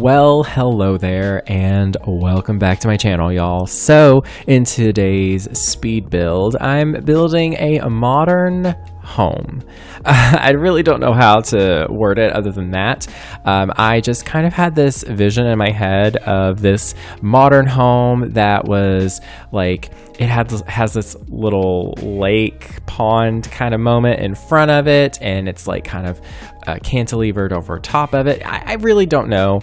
Well, hello there, and welcome back to my channel, y'all. So, in today's speed build, I'm building a modern home. I really don't know how to word it other than that. I just kind of had this vision in my head of this modern home that was like, it has this little lake pond kind of moment in front of it, and it's like kind of cantilevered over top of it. I really don't know.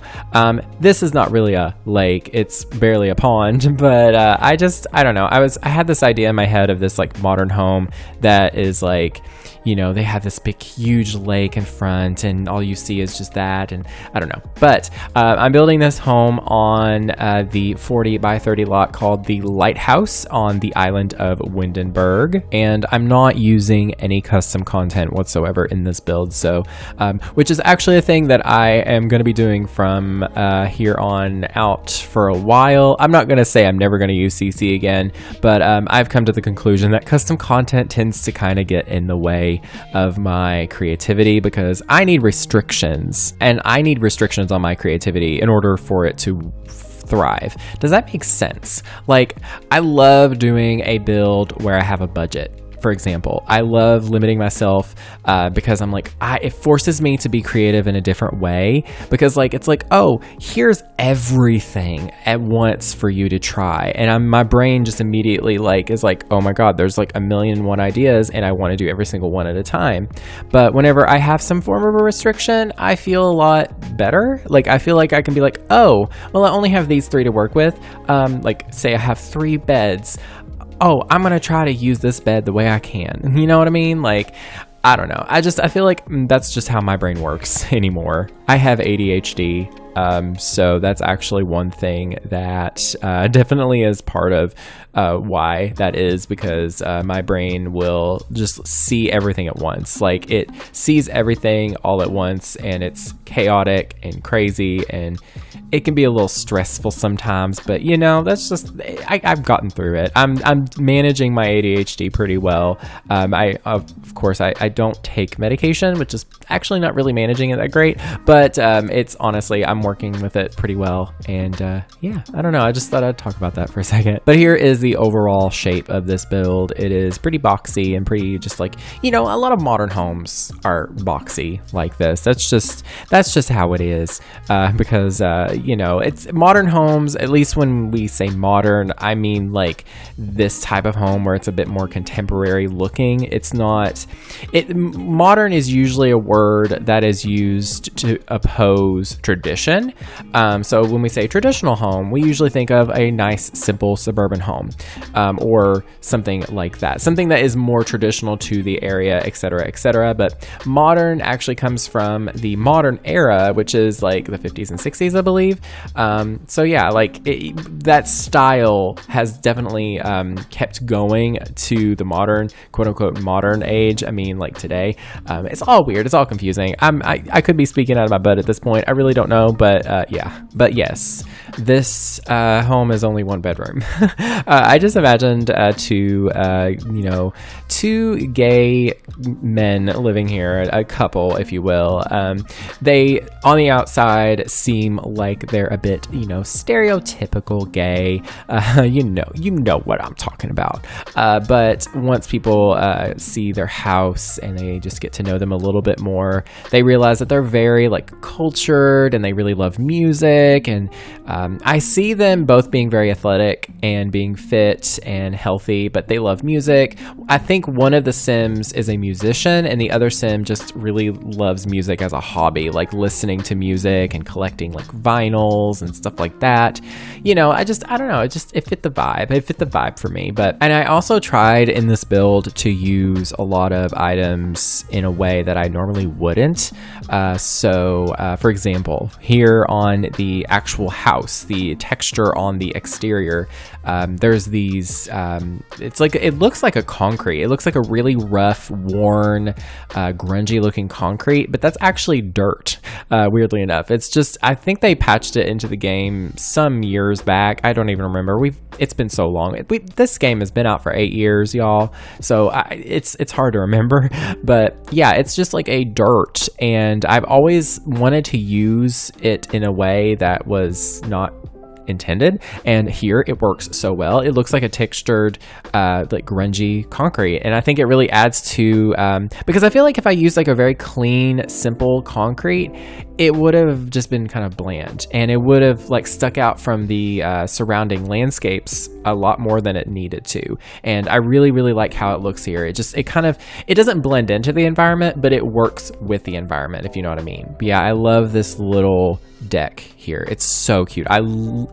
This is not really a lake, it's barely a pond, but I don't know. I had this idea in my head of this like modern home that is like, you know, they have this big huge lake in front and all you see is just that, and I don't know. But I'm building this home on the 40 by 30 lot called the Lighthouse on the island of Windenburg, and I'm not using any custom content whatsoever in this build, so which is actually a thing that I am going to be doing from here on out for a while. I'm not going to say I'm never going to use CC again, but I've come to the conclusion that custom content tends to kind of get in the way of my creativity because I need restrictions, and I need restrictions on my creativity in order for it to thrive. Does that make sense? Like, I love doing a build where I have a budget. For example, I love limiting myself because I'm like, it forces me to be creative in a different way, because like, it's like, oh, here's everything at once for you to try. And my brain just immediately like is like, oh my God, there's like 1,000,001 ideas and I want to do every single one at a time. But whenever I have some form of a restriction, I feel a lot better. Like, I feel like I can be like, oh, well, I only have these 3 to work with. Like, say I have 3 beds. Oh, I'm going to try to use this bed the way I can. You know what I mean? Like, I don't know. I feel like that's just how my brain works anymore. I have ADHD. So that's actually one thing that definitely is part of why that is, because my brain will just see everything at once. Like, it sees everything all at once, and it's chaotic and crazy, and it can be a little stressful sometimes, but you know, that's just, I've gotten through it. I'm managing my ADHD pretty well. Of course, I don't take medication, which is actually not really managing it that great, but it's honestly, I'm working with it pretty well. And yeah, I don't know. I just thought I'd talk about that for a second. But here is the overall shape of this build. It is pretty boxy and pretty just like, you know, a lot of modern homes are boxy like this. That's just how it is, because you know, it's modern homes, at least when we say modern, I mean like this type of home where it's a bit more contemporary looking. It's not, modern is usually a word that is used to oppose tradition. So when we say traditional home, we usually think of a nice, simple suburban home, or something like that, something that is more traditional to the area, etc., etc. But modern actually comes from the modern era, which is like the 50s and 60s, I believe. So yeah, like that style has definitely kept going to the modern, quote unquote, modern age. I mean, like today, it's all weird. It's all confusing. I could be speaking out of my butt at this point. I really don't know, but yeah. But yes, this home is only 1 bedroom. I just imagined two gay men living here, a couple, if you will. They, on the outside, seem like they're a bit, you know, stereotypical gay. You know what I'm talking about. But once people see their house and they just get to know them a little bit more, they realize that they're very like cultured and they really love music. And I see them both being very athletic and being fit and healthy, but they love music. I think one of the Sims is a musician and the other Sim just really loves music as a hobby, like listening to music and collecting like vinyls and stuff like that. You know, I don't know, it fit the vibe. It fit the vibe for me. And I also tried in this build to use a lot of items in a way that I normally wouldn't. For example, here on the actual house, house, the texture on the exterior. There's these, it looks like a concrete. It looks like a really rough, worn, grungy looking concrete, but that's actually dirt, weirdly enough. It's just, I think they patched it into the game some years back. I don't even remember. It's been so long. This game has been out for 8 years, y'all. So it's hard to remember, but yeah, it's just like a dirt, and I've always wanted to use it in a way that was not intended, and here it works so well. It looks like a textured like grungy concrete, and I think it really adds to because I feel like if I used like a very clean, simple concrete, it would have just been kind of bland, and it would have like stuck out from the surrounding landscapes a lot more than it needed to. And I really like how it looks here. It doesn't blend into the environment, but it works with the environment, if you know what I mean. But yeah, I love this little deck here. It's so cute. I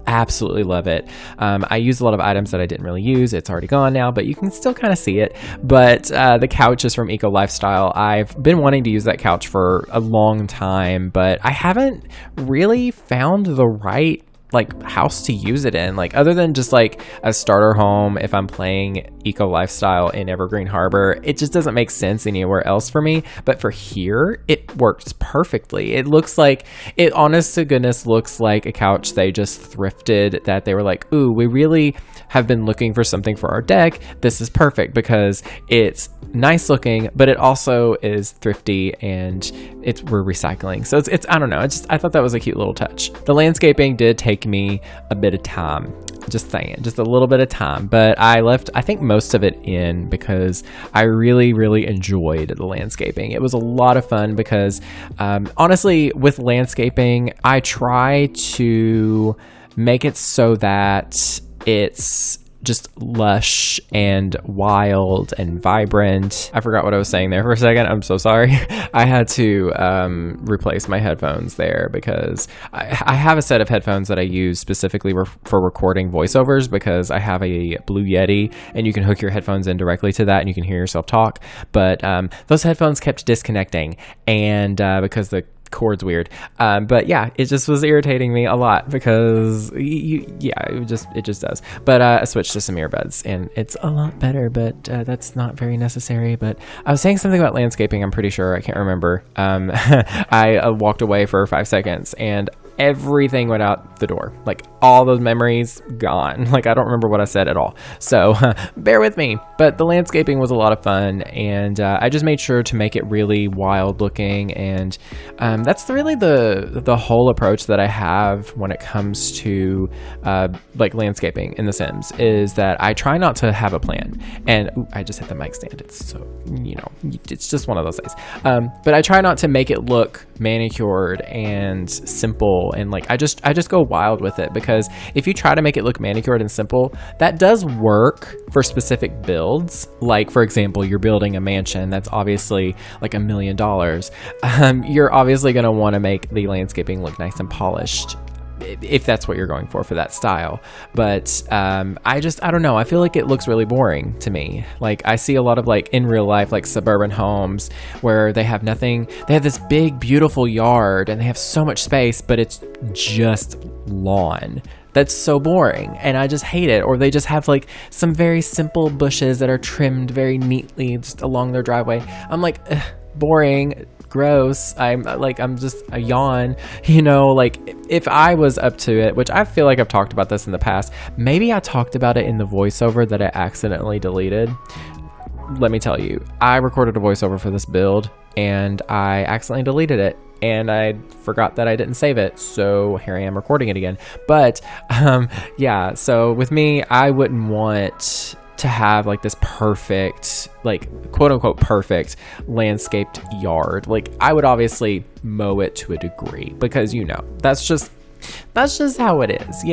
absolutely love it. I used a lot of items that I didn't really use. It's already gone now, but you can still kind of see it. But the couch is from Eco Lifestyle. I've been wanting to use that couch for a long time, but I haven't really found the right like house to use it in, like other than just like a starter home. If I'm playing Eco Lifestyle in Evergreen Harbor, it just doesn't make sense anywhere else for me. But for here, it works perfectly. It looks like, it honest to goodness looks like a couch they just thrifted, that they were like, ooh, we really have been looking for something for our deck. This is perfect because it's nice looking, but it also is thrifty, and we're recycling. So it's I don't know. I thought that was a cute little touch. The landscaping did take me a bit of time, just saying, just a little bit of time, but I left, I think, most of it in because I really enjoyed the landscaping. It was a lot of fun because honestly, with landscaping, I try to make it so that it's just lush and wild and vibrant. I forgot what I was saying there for a second. I'm so sorry. I had to replace my headphones there because I have a set of headphones that I use specifically for recording voiceovers, because I have a Blue Yeti and you can hook your headphones in directly to that and you can hear yourself talk. But those headphones kept disconnecting, and because the cord's weird, but yeah, it just was irritating me a lot because it just does. But I switched to some earbuds and it's a lot better, but that's not very necessary. But I was saying something about landscaping, I'm pretty sure, I can't remember. I walked away for 5 seconds and everything went out the door. Like, all those memories gone. Like, I don't remember what I said at all. So bear with me. But the landscaping was a lot of fun, and I just made sure to make it really wild looking. And that's really the whole approach that I have when it comes to like landscaping in The Sims, is that I try not to have a plan. And I just hit the mic stand. It's so, it's just one of those days. But I try not to make it look manicured and simple, and like I just go wild with it, because if you try to make it look manicured and simple, that does work for specific builds. Like, for example, you're building a mansion that's obviously like $1 million. You're obviously going to want to make the landscaping look nice and polished, if that's what you're going for that style. But I don't know, I feel like it looks really boring to me. Like, I see a lot of, like, in real life, like suburban homes where they have nothing. They have this big beautiful yard and they have so much space, but it's just lawn. That's so boring, and I just hate it. Or they just have like some very simple bushes that are trimmed very neatly just along their driveway. I'm like, boring, gross. I'm just a yawn, like if I was up to it, which I feel like I've talked about this in the past. Maybe I talked about it in the voiceover that I accidentally deleted. Let me tell you, I recorded a voiceover for this build and I accidentally deleted it, and I forgot that I didn't save it, so here I am recording it again. But yeah, so with me, I wouldn't want to have like this perfect, like quote unquote perfect landscaped yard. Like, I would obviously mow it to a degree, because that's just how it is.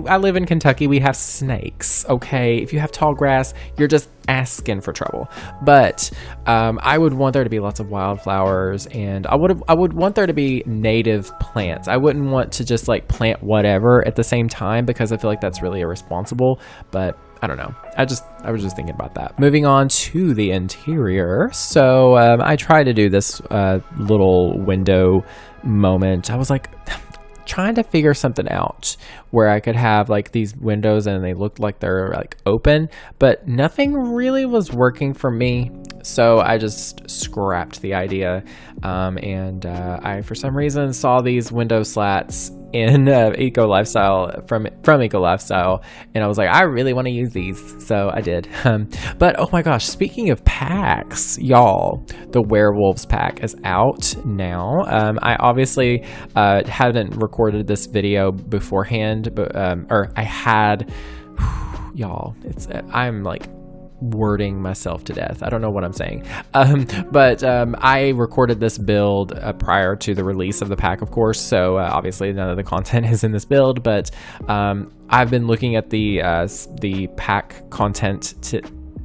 I live in Kentucky. We have snakes. Okay, if you have tall grass, you're just asking for trouble. But I would want there to be lots of wildflowers, and I would want there to be native plants. I wouldn't want to just like plant whatever at the same time, because I feel like that's really irresponsible. But I don't know. I was just thinking about that. Moving on to the interior. So I tried to do this little window moment. I was like, trying to figure something out where I could have like these windows and they looked like they're like open, but nothing really was working for me. So I just scrapped the idea. I, for some reason, saw these window slats in Eco Lifestyle from Eco Lifestyle, and I was like, I really want to use these, so I did. But oh my gosh, speaking of packs, y'all, the Werewolves pack is out now. I obviously hadn't recorded this video beforehand, but or I had. Y'all, I'm like wording myself to death. I don't know what I'm saying. But I recorded this build prior to the release of the pack, of course. So obviously none of the content is in this build, but I've been looking at the pack content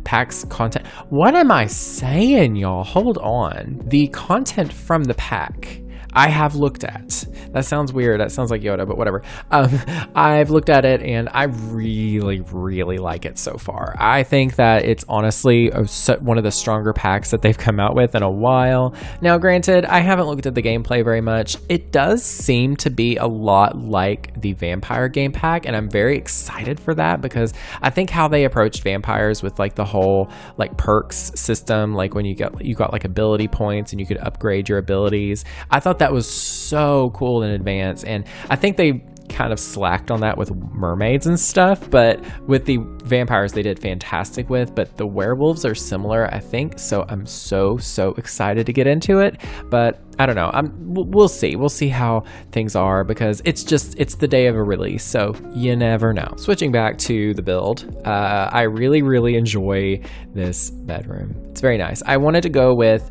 packs content. What am I saying, y'all? Hold on. The content from the pack I have looked at. That sounds weird. That sounds like Yoda, but whatever. I've looked at it and I really, really like it so far. I think that it's honestly one of the stronger packs that they've come out with in a while. Now, granted, I haven't looked at the gameplay very much. It does seem to be a lot like the vampire game pack, and I'm very excited for that because I think how they approached vampires with like the whole like perks system, like when you got like ability points and you could upgrade your abilities. I thought that was so cool in advance, and I think they kind of slacked on that with mermaids and stuff, but with the vampires they did fantastic with. But the werewolves are similar, I think, so I'm so excited to get into it. But I don't know, we'll see how things are, because it's the day of a release, so you never know. Switching back to the build, I really enjoy this bedroom. It's very nice. I wanted to go with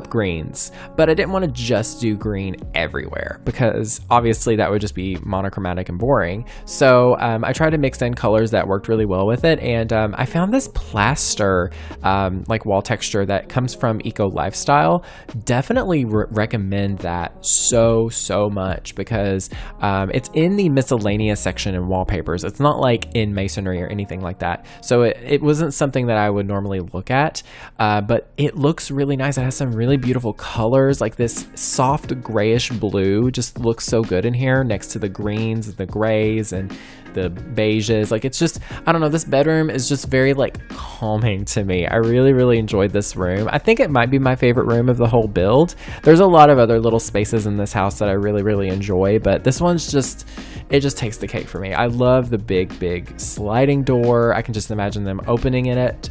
greens, but I didn't want to just do green everywhere because obviously that would just be monochromatic and boring. So I tried to mix in colors that worked really well with it, and I found this plaster like wall texture that comes from Eco Lifestyle. Definitely recommend that so much because it's in the miscellaneous section in wallpapers. It's not like in masonry or anything like that, so it wasn't something that I would normally look at, but it looks really nice. It has some really beautiful colors, like this soft grayish blue just looks so good in here next to the greens and the grays and the beiges. Like, it's just, I don't know, this bedroom is just very like calming to me. I really enjoyed this room. I think it might be my favorite room of the whole build. There's a lot of other little spaces in this house that I really enjoy, but this one's just, it just takes the cake for me. I love the big sliding door. I can just imagine them opening in it.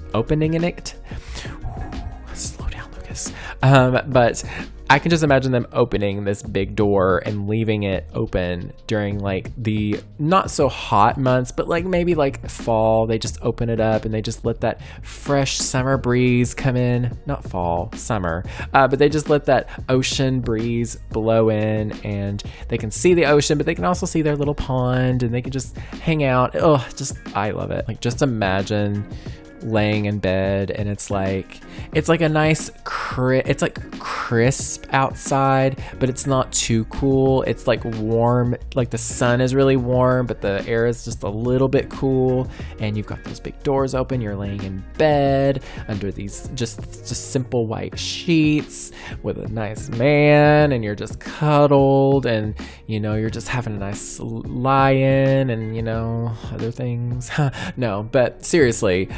Slow down, Lucas. But I can just imagine them opening this big door and leaving it open during like the not so hot months, but like maybe like fall. They just open it up and they just let that fresh summer breeze come in. Not fall, summer. But they just let that ocean breeze blow in, and they can see the ocean, but they can also see their little pond, and they can just hang out. Oh, I love it. Like, just imagine laying in bed and it's like a nice it's like crisp outside, but it's not too cool. It's like warm, like the sun is really warm, but the air is just a little bit cool, and you've got those big doors open. You're laying in bed under these just simple white sheets with a nice man, and you're just cuddled, and you know, you're just having a nice lie-in, and you know, other things. No, but seriously,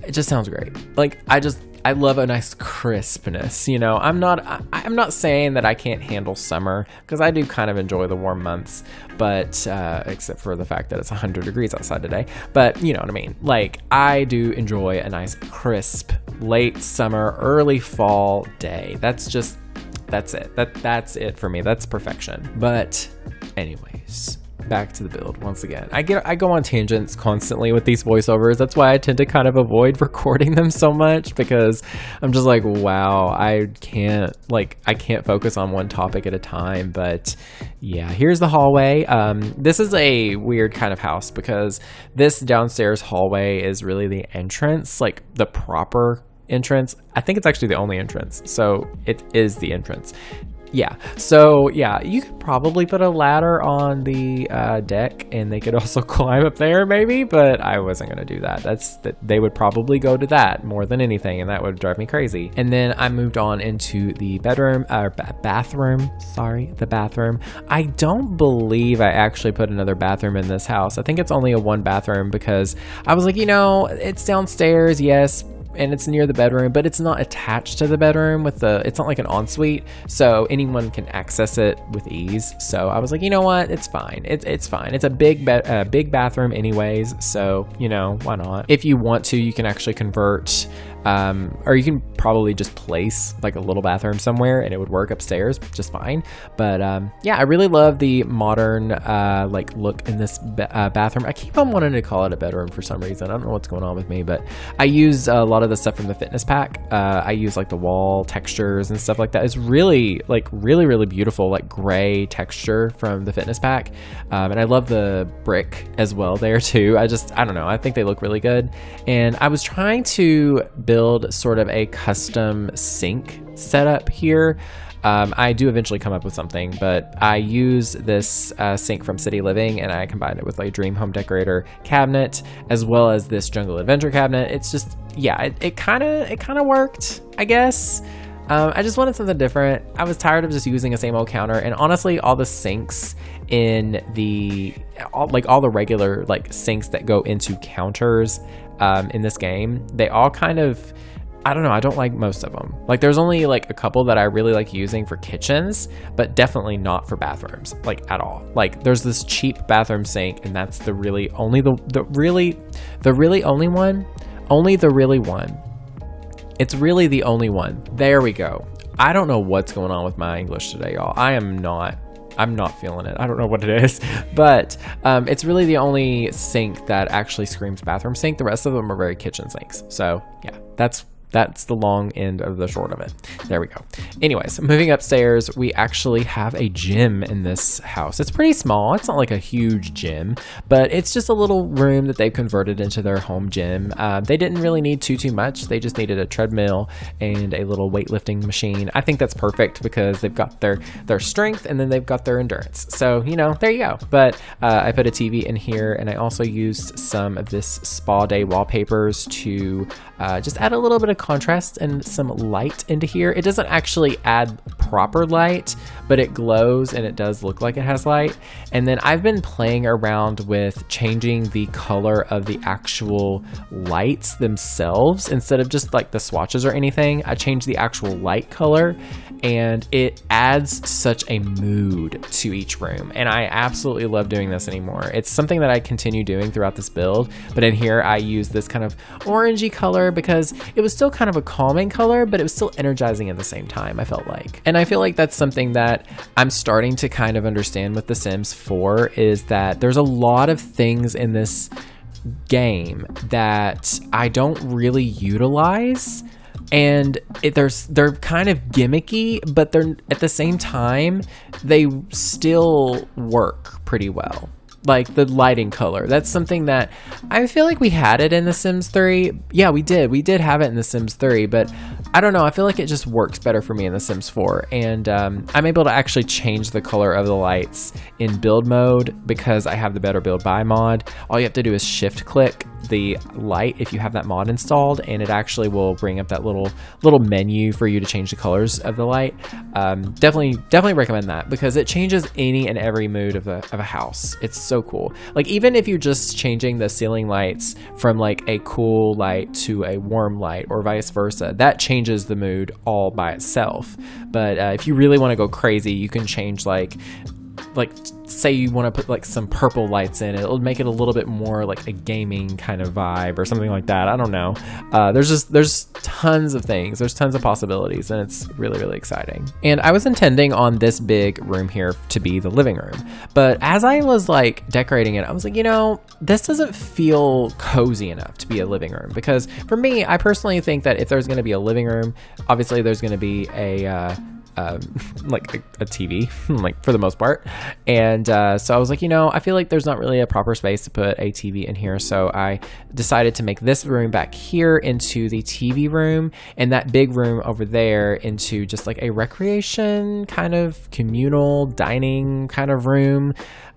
it just sounds great. Like, I love a nice crispness, you know. I'm not saying that I can't handle summer, because I do kind of enjoy the warm months, but except for the fact that it's 100 degrees outside today. But you know what I mean. Like, I do enjoy a nice crisp late summer, early fall day. That's it. That's it for me. That's perfection. But anyways, back to the build once again. I go on tangents constantly with these voiceovers. That's why I tend to kind of avoid recording them so much, because I'm just like, wow, I can't focus on one topic at a time. But yeah, here's the hallway. This is a weird kind of house because this downstairs hallway is really the entrance, like the proper entrance. I think it's actually the only entrance, so it is the entrance. Yeah, so yeah, you could probably put a ladder on the deck and they could also climb up there maybe, but I wasn't gonna do that. They would probably go to that more than anything, and that would drive me crazy. And then I moved on into the bathroom. The bathroom. I don't believe I actually put another bathroom in this house. I think it's only a one bathroom because I was like, it's downstairs, yes, and it's near the bedroom, but it's not attached to the bedroom it's not like an ensuite, so anyone can access it with ease. So I was like, you know what, it's fine. It's fine. It's a big bathroom anyways, so why not? If you want to, you can actually convert or you can probably just place like a little bathroom somewhere and it would work upstairs just fine. But yeah, I really love the modern like look in this bathroom. I keep on wanting to call it a bedroom for some reason. I don't know what's going on with me, but I use a lot of the stuff from the fitness pack. I use like the wall textures and stuff like that. It's really really beautiful, like gray texture from the fitness pack. And I love the brick as well there too. I don't know, I think they look really good. And I was trying to build sort of a custom sink setup here. I do eventually come up with something, but I use this sink from City Living and I combined it with like a Dream Home Decorator cabinet as well as this Jungle Adventure cabinet. It's just, yeah, it kind of worked, I guess. I just wanted something different. I was tired of just using a same old counter, and honestly, all the sinks in all the regular like sinks that go into counters in this game, they all kind of, I don't know, I don't like most of them. Like there's only like a couple that I really like using for kitchens, but definitely not for bathrooms, like at all. Like there's this cheap bathroom sink, and that's the really only one. It's really the only one. There we go. I don't know what's going on with my English today, y'all. I'm not feeling it. I don't know what it is, but it's really the only sink that actually screams bathroom sink. The rest of them are very kitchen sinks. So yeah, that's the long end of the short of it. There we go. Anyways, moving upstairs, we actually have a gym in this house. It's pretty small. It's not like a huge gym, but it's just a little room that they've converted into their home gym. They didn't really need too much. They just needed a treadmill and a little weightlifting machine. I think that's perfect because they've got their strength and then they've got their endurance. So, there you go. But I put a TV in here, and I also used some of this spa day wallpapers to just add a little bit of contrast and some light into here. It doesn't actually add proper light, but it glows and it does look like it has light. And then I've been playing around with changing the color of the actual lights themselves. Instead of just like the swatches or anything, I changed the actual light color, and it adds such a mood to each room. And I absolutely love doing this anymore. It's something that I continue doing throughout this build, but in here I use this kind of orangey color because it was still kind of a calming color, but it was still energizing at the same time, I felt like. And I feel like that's something that I'm starting to kind of understand with The Sims 4, is that there's a lot of things in this game that I don't really utilize. And they're kind of gimmicky, but they're at the same time, they still work pretty well. Like the lighting color, that's something that I feel like we had it in The Sims 3. Yeah, we did have it in The Sims 3, but I don't know, I feel like it just works better for me in The Sims 4. And I'm able to actually change the color of the lights in build mode because I have the Better Build By mod. All you have to do is shift click the light if you have that mod installed, and it actually will bring up that little menu for you to change the colors of the light. Definitely recommend that because it changes any and every mood of a house. It's so cool. Like even if you're just changing the ceiling lights from like a cool light to a warm light or vice versa, that changes the mood all by itself. But if you really want to go crazy, you can change like say you want to put like some purple lights in it. It'll make it a little bit more like a gaming kind of vibe or something like that. I don't know. There's tons of things. There's tons of possibilities, and it's really, really exciting. And I was intending on this big room here to be the living room. But as I was like decorating it, I was like, this doesn't feel cozy enough to be a living room. Because for me, I personally think that if there's going to be a living room, obviously there's going to be a like a TV, like for the most part. And so I was like, you know, I feel like there's not really a proper space to put a TV in here. So I decided to make this room back here into the TV room, and that big room over there into just like a recreation kind of communal dining kind of room.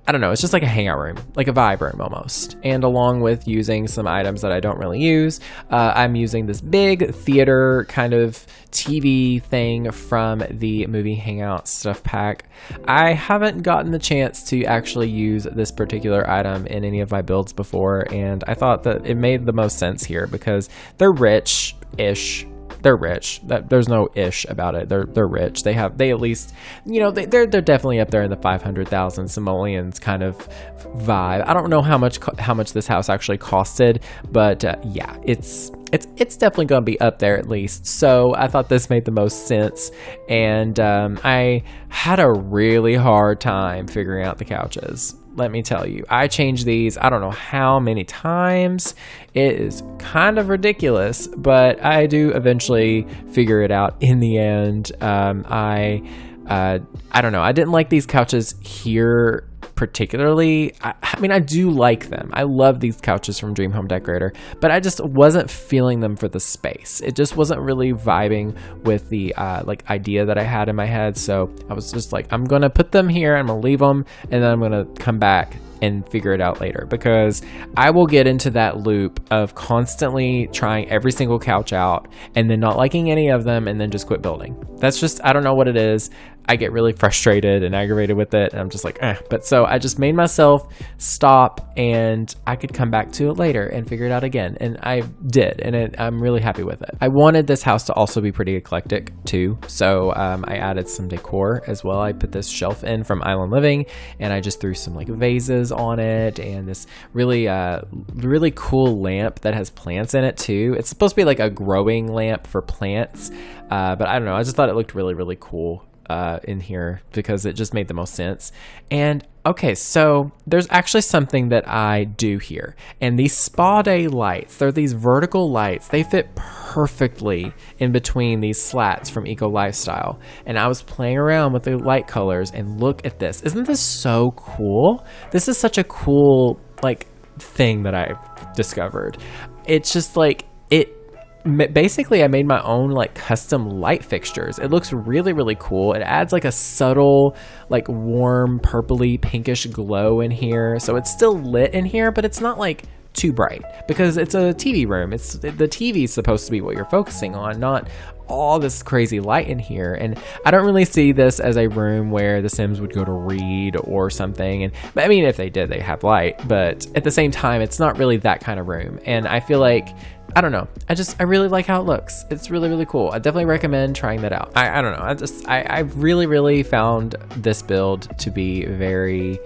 I don't know, it's just like a hangout room, like a vibe room almost. And along with using some items that I don't really use, I'm using this big theater kind of TV thing from the movie Hangout stuff pack. I haven't gotten the chance to actually use this particular item in any of my builds before, and I thought that it made the most sense here because they're rich-ish. They're rich. There's no ish about it. They're rich. They at least, you know, they're definitely up there in the 500,000 simoleons kind of vibe. I don't know how much this house actually costed, but yeah, it's definitely gonna be up there at least. So I thought this made the most sense, and I had a really hard time figuring out the couches. Let me tell you, I changed these I don't know how many times. It is kind of ridiculous, but I do eventually figure it out in the end. I don't know. I didn't like these couches here particularly. I mean, I do like them. I love these couches from Dream Home Decorator, but I just wasn't feeling them for the space. It just wasn't really vibing with the like idea that I had in my head. So I was just like, I'm gonna put them here, I'm gonna leave them, and then I'm gonna come back and figure it out later, because I will get into that loop of constantly trying every single couch out and then not liking any of them and then just quit building. That's just, I don't know what it is. I get really frustrated and aggravated with it, and I'm just like, But so I just made myself stop, and I could come back to it later and figure it out again, and I did, and I'm really happy with it. I wanted this house to also be pretty eclectic too, so I added some decor as well. I put this shelf in from Island Living, and I just threw some like vases on it, and this really really cool lamp that has plants in it too. It's supposed to be like a growing lamp for plants, but I don't know, I just thought it looked really cool in here because it just made the most sense. And okay, so there's actually something that I do here, and these spa day lights, they're these vertical lights. They fit perfectly in between these slats from Eco Lifestyle, and I was playing around with the light colors, and look at this. Isn't this so cool? This is such a cool like thing that I've discovered. It's just like basically I made my own like custom light fixtures. It looks really cool. It adds like a subtle like warm purpley pinkish glow in here, so it's still lit in here, but it's not like too bright because it's a TV room. It's the TV is supposed to be what you're focusing on, not all this crazy light in here. And I don't really see this as a room where the Sims would go to read or something. And I mean, if they did, they have light, but at the same time, it's not really that kind of room. And I feel like, I don't know, I really like how it looks. It's really cool. I definitely recommend trying that out. I don't know, I really found this build to be very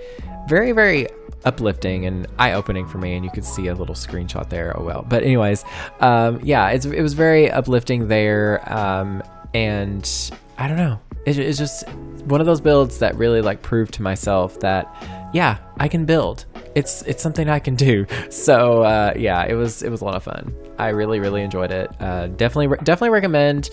uplifting and eye-opening for me, and you could see a little screenshot there. Oh well. But anyways, yeah, it was very uplifting there, and I don't know, it's just one of those builds that really like proved to myself that yeah, I can build. It's something I can do. So yeah, it was a lot of fun. I really enjoyed it. Definitely recommend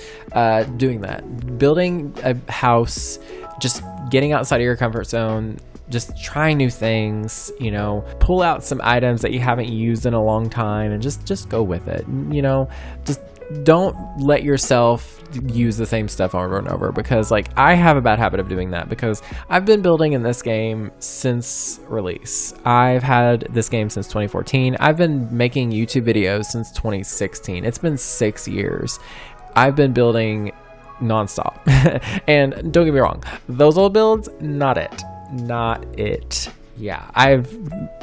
doing that. Building a house, just getting outside of your comfort zone, just trying new things, you know, pull out some items that you haven't used in a long time and just go with it. You know, just don't let yourself use the same stuff over and over, because like I have a bad habit of doing that, because I've been building in this game since release. I've had this game since 2014. I've been making YouTube videos since 2016. It's been 6 years. I've been building nonstop. And don't get me wrong, those old builds, not it. Yeah, I've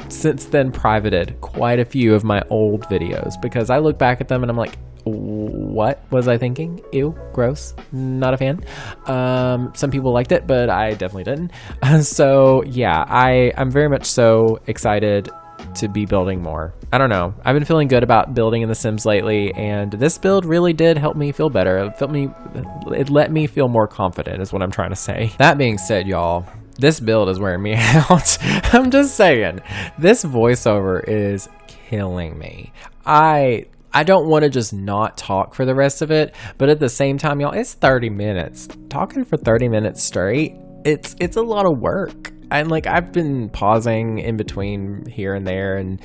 since then privated quite a few of my old videos because I look back at them and I'm like, what was I thinking? Ew, gross, not a fan. Some people liked it, but I definitely didn't. So yeah, I'm very much so excited to be building more. I don't know, I've been feeling good about building in The Sims lately, and this build really did help me feel better. It let me feel more confident is what I'm trying to say. That being said, y'all, this build is wearing me out. I'm just saying, this voiceover is killing me. I I don't want to just not talk for the rest of it, but at the same time, y'all, it's 30 minutes. Talking for 30 minutes straight, it's a lot of work. And like, I've been pausing in between here and there and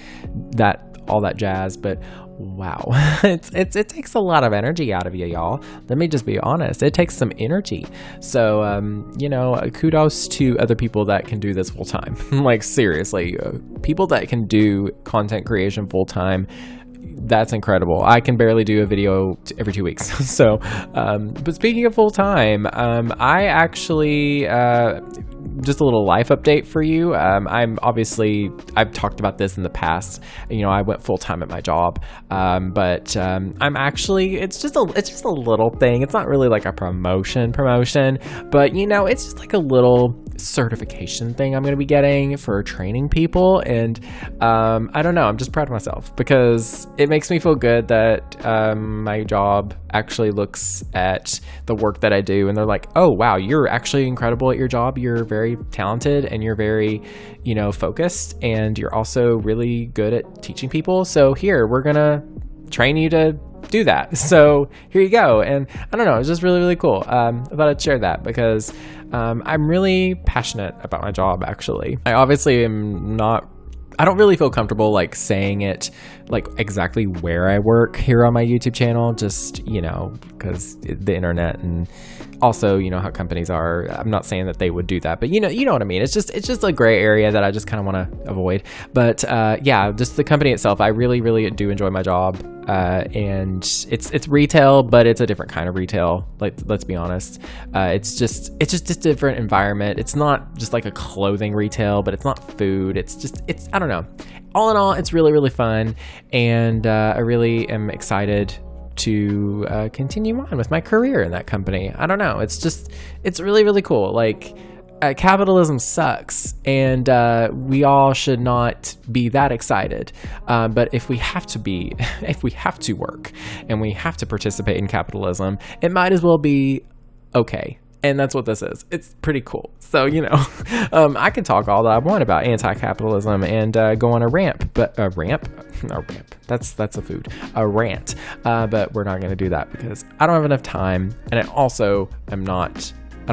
all that jazz, but wow, it takes a lot of energy out of you, y'all. Let me just be honest. It takes some energy. So, kudos to other people that can do this full time. Like, seriously, people that can do content creation full time. That's incredible. I can barely do a video every 2 weeks. So, but speaking of full time, I actually, just a little life update for you. I've talked about this in the past. I went full time at my job, but I'm actually, it's just a little thing. It's not really like a promotion, but it's just like a little certification thing I'm going to be getting for training people. And I don't know, I'm just proud of myself because it makes me feel good that my job actually looks at the work that I do and they're like, oh wow, you're actually incredible at your job. You're very talented and you're very focused, and you're also really good at teaching people. So here, we're gonna train you to do that. So here you go. And I don't know, it's just really, really cool. I thought I'd share that because I'm really passionate about my job, actually. I obviously I don't really feel comfortable like saying it like exactly where I work here on my YouTube channel, just, because the internet and also, how companies are. I'm not saying that they would do that, but you know what I mean? It's just a gray area that I just kind of want to avoid. But yeah, just the company itself, I really, really do enjoy my job. And it's retail, but it's a different kind of retail. Like, let's be honest. It's just a different environment. It's not just like a clothing retail, but it's not food. It's I don't know. All in all, it's really, really fun. And I really am excited to continue on with my career in that company. I don't know. It's really, really cool. Like, capitalism sucks, and we all should not be that excited. But if we have to work and we have to participate in capitalism, it might as well be okay. And that's what this is. It's pretty cool. So, I can talk all that I want about anti-capitalism and go on a rant, but a ramp, that's a food, a rant. But we're not going to do that because I don't have enough time, and I don't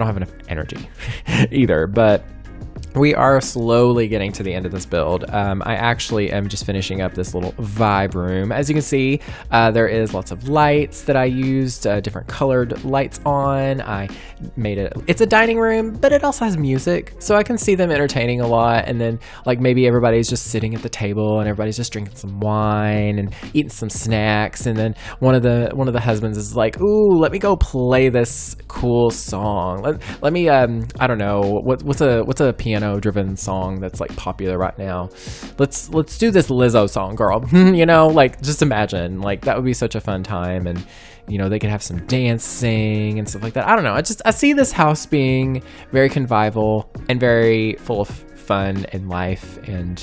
have enough energy either. But we are slowly getting to the end of this build. I actually am just finishing up this little vibe room. As you can see, there is lots of lights that I used, different colored lights on. I made it's a dining room, but it also has music, so I can see them entertaining a lot. And then like maybe everybody's just sitting at the table and everybody's just drinking some wine and eating some snacks. And then one of the husbands is like, ooh, let me go play this cool song. Let me, I don't know, what's a piano driven song that's like popular right now. Let's do this Lizzo song, girl. Like, just imagine, like, that would be such a fun time. And they could have some dancing and stuff like that. I don't know, I see this house being very convivial and very full of fun and life and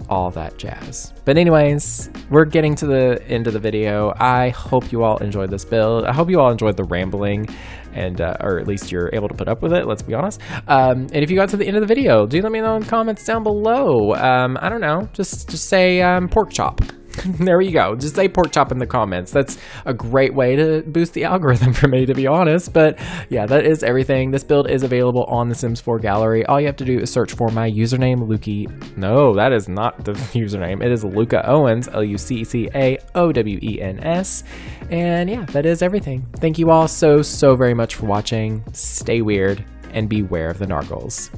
all that jazz. But anyways, we're getting to the end of the video. I hope you all enjoyed this build. I hope you all enjoyed the rambling, and or at least you're able to put up with it, let's be honest. And if you got to the end of the video, do let me know in the comments down below. I don't know, just say pork chop. There you go. Just say pork chop in the comments. That's a great way to boost the algorithm for me, to be honest. But yeah, that is everything. This build is available on the Sims 4 gallery. All you have to do is search for my username, Lucca. No, that is not the username. It is luccaowens, LUCCAOWENS. And yeah, that is everything. Thank you all so very much for watching. Stay weird and beware of the nargles.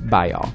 Bye, y'all.